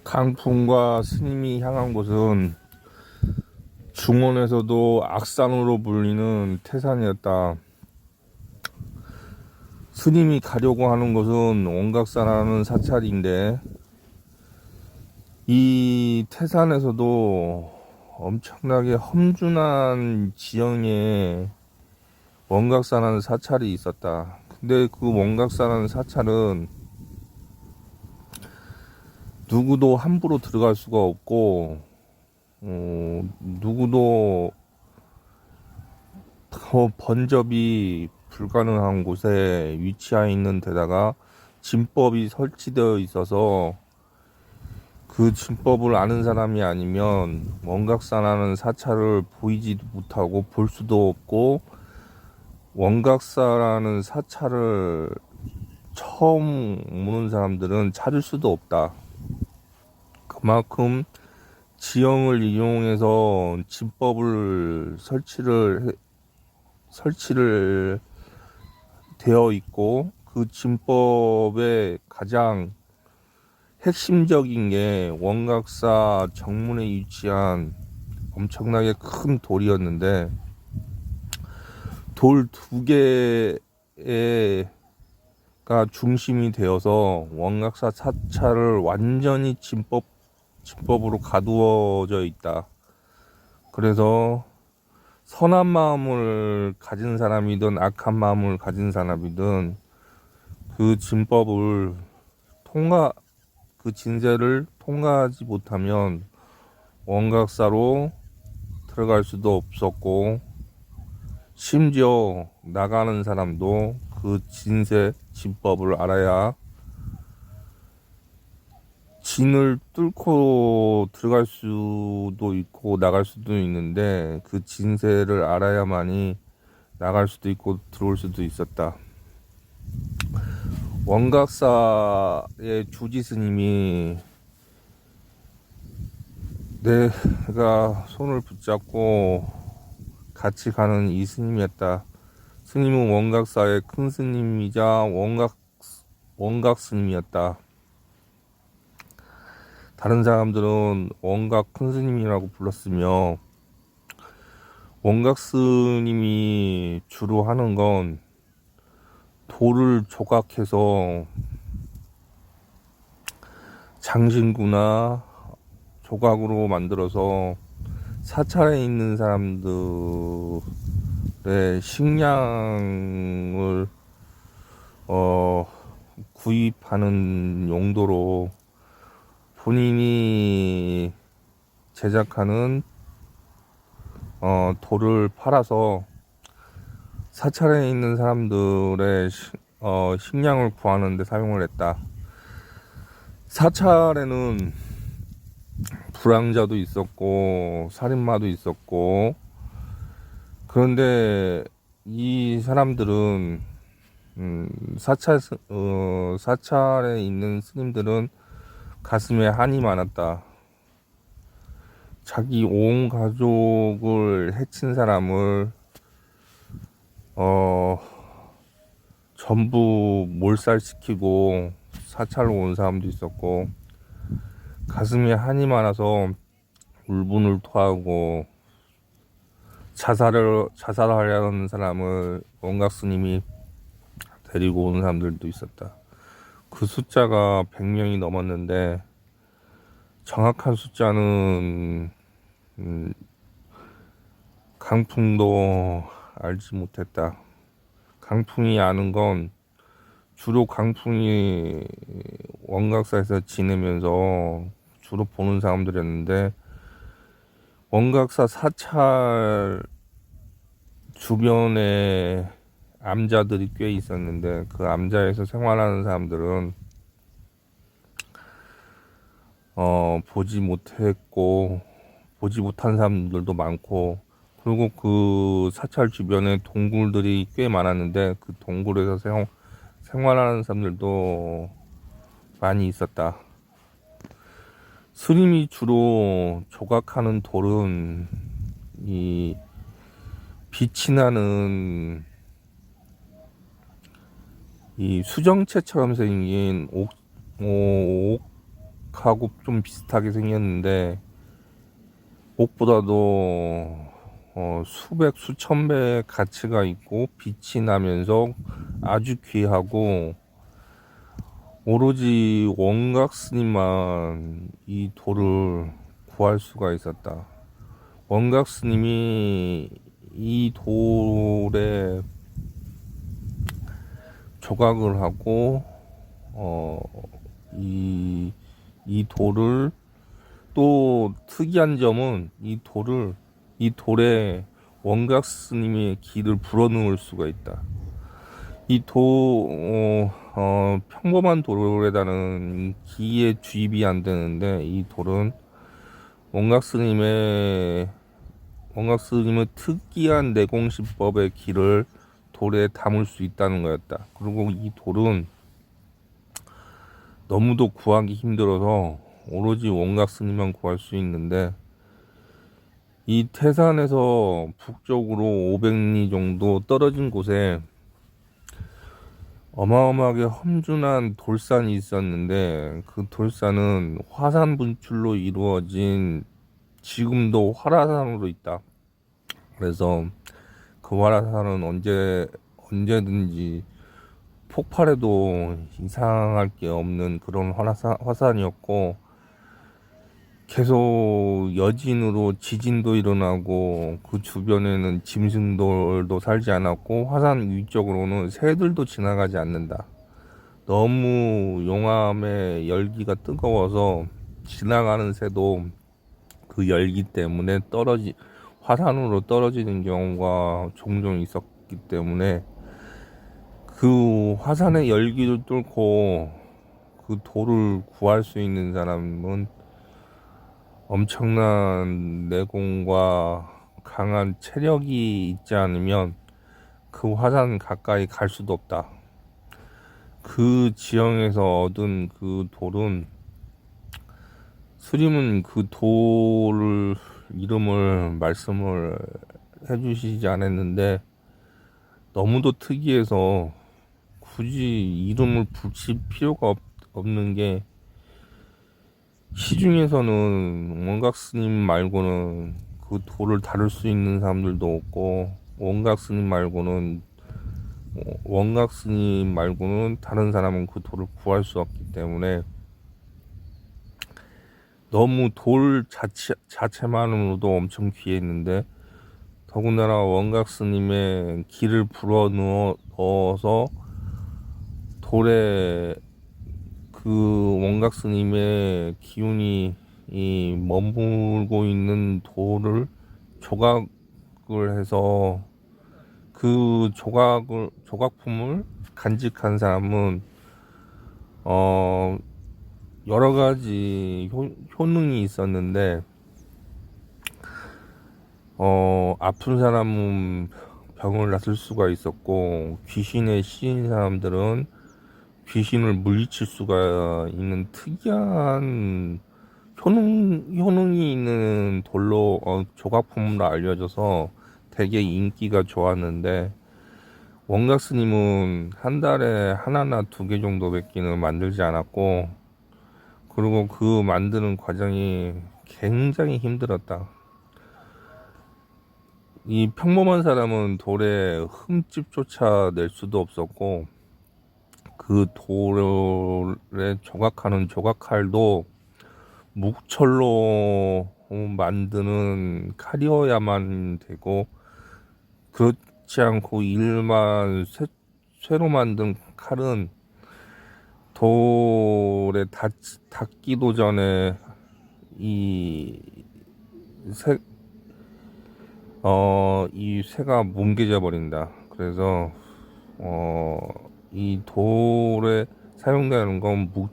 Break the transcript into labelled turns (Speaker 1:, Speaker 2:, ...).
Speaker 1: 강풍과 스님이 향한 곳은 중원에서도 악산으로 불리는 태산이었다. 스님이 가려고 하는 곳은 원각사라는 사찰인데, 이 태산에서도 엄청나게 험준한 지형에 원각사라는 사찰이 있었다. 근데 그 원각사라는 사찰은 누구도 함부로 들어갈 수가 없고, 누구도 번접이 불가능한 곳에 위치해 있는 데다가 진법이 설치되어 있어서 그 진법을 아는 사람이 아니면 원각사라는 사찰을 보이지도 못하고 볼 수도 없고, 원각사라는 사찰을 처음 오는 사람들은 찾을 수도 없다. 그만큼 지형을 이용해서 진법을 설치를 되어 있고, 그 진법의 가장 핵심적인 게 원각사 정문에 위치한 엄청나게 큰 돌이었는데, 돌 두 개가 중심이 되어서 원각사 사찰을 완전히 진법으로 가두어져 있다. 그래서 선한 마음을 가진 사람이든 악한 마음을 가진 사람이든 그 진법을 그 진세를 통과하지 못하면 원각사로 들어갈 수도 없었고, 심지어 나가는 사람도 그 진법을 알아야 진을 뚫고 들어갈 수도 있고 나갈 수도 있는데, 그 진세를 알아야만이 나갈 수도 있고 들어올 수도 있었다. 원각사의 주지 스님이 내가 손을 붙잡고 같이 가는 이 스님이었다. 스님은 원각사의 큰 스님이자 원각 스님이었다. 다른 사람들은 원각 큰 스님이라고 불렀으며, 원각 스님이 주로 하는 건 돌을 조각해서 장신구나 조각으로 만들어서 사찰에 있는 사람들의 식량을 구입하는 용도로 본인이 제작하는 돌을 팔아서 사찰에 있는 사람들의 식량을 구하는 데 사용을 했다. 사찰에는 불황자도 있었고 살인마도 있었고, 그런데 이 사람들은 사찰에 있는 스님들은 가슴에 한이 많았다. 자기 온 가족을 해친 사람을 전부 몰살시키고 사찰로 온 사람도 있었고, 가슴에 한이 많아서 울분을 토하고 자살하려는 사람을 원각 스님이 데리고 온 사람들도 있었다. 그 숫자가 100명이 넘었는데, 정확한 숫자는 강풍도 알지 못했다. 강풍이 아는 건 주로 강풍이 원각사에서 지내면서 주로 보는 사람들이었는데, 원각사 사찰 주변에 암자들이 꽤 있었는데, 그 암자에서 생활하는 사람들은 보지 못한 사람들도 많고, 그리고 그 사찰 주변에 동굴들이 꽤 많았는데, 그 동굴에서 생활하는 사람들도 많이 있었다. 스님이 주로 조각하는 돌은 이 빛이 나는 이 수정체처럼 생긴 옥하고 좀 비슷하게 생겼는데 옥보다도 수백 수천 배 가치가 있고 빛이 나면서 아주 귀하고 오로지 원각 스님만 이 돌을 구할 수가 있었다. 원각 스님이 이 돌에 조각을 하고 이 돌을 또 특이한 점은 이 돌에 원각 스님의 기를 불어넣을 수가 있다. 평범한 돌에다는 기에 주입이 안 되는데 이 돌은 원각 스님의 특이한 내공시법의 기를 돌에 담을 수 있다는 거였다. 그리고 이 돌은 너무도 구하기 힘들어서 오로지 원각 스님만 구할 수 있는데 이 태산에서 북쪽으로 500리 정도 떨어진 곳에 어마어마하게 험준한 돌산이 있었는데 그 돌산은 화산 분출로 이루어진 지금도 활화산으로 있다. 그래서 그 활화산은 언제든지 폭발해도 이상할 게 없는 그런 화산이었고 계속 여진으로 지진도 일어나고 그 주변에는 짐승들도 살지 않았고 화산 위쪽으로는 새들도 지나가지 않는다. 너무 용암의 열기가 뜨거워서 지나가는 새도 그 열기 때문에 화산으로 떨어지는 경우가 종종 있었기 때문에 그 화산의 열기를 뚫고 그 돌을 구할 수 있는 사람은 엄청난 내공과 강한 체력이 있지 않으면 그 화산 가까이 갈 수도 없다. 그 지형에서 얻은 그 돌은 스님은 그 돌을 이름을 말씀을 해주시지 않았는데 너무도 특이해서 굳이 이름을 붙일 필요가 없는 게 시중에서는 원각 스님 말고는 그 돌을 다룰 수 있는 사람들도 없고 원각 스님 말고는 다른 사람은 그 돌을 구할 수 없기 때문에 너무 돌 자체만으로도 엄청 귀했는데 더군다나 원각 스님의 기를 불어 넣어서 돌에 그 원각 스님의 기운이 머물고 있는 돌을 조각을 해서 그 조각품을 간직한 사람은 여러 가지 효능이 있었는데 아픈 사람은 병을 낫을 수가 있었고 귀신에 씌인 사람들은 귀신을 물리칠 수가 있는 특이한 효능이 있는 돌로 조각품으로 알려져서 되게 인기가 좋았는데 원각 스님은 한 달에 하나나 2개 정도밖에는 만들지 않았고 그리고 그 만드는 과정이 굉장히 힘들었다. 이 평범한 사람은 돌에 흠집조차 낼 수도 없었고 그 돌에 조각하는 조각칼도 묵철로 만드는 칼이어야만 되고 그렇지 않고 일반 쇠로 만든 칼은 돌에 닿기도 전에 이 쇠가 뭉개져 버린다. 그래서 이 돌에 사용되는 건 묵철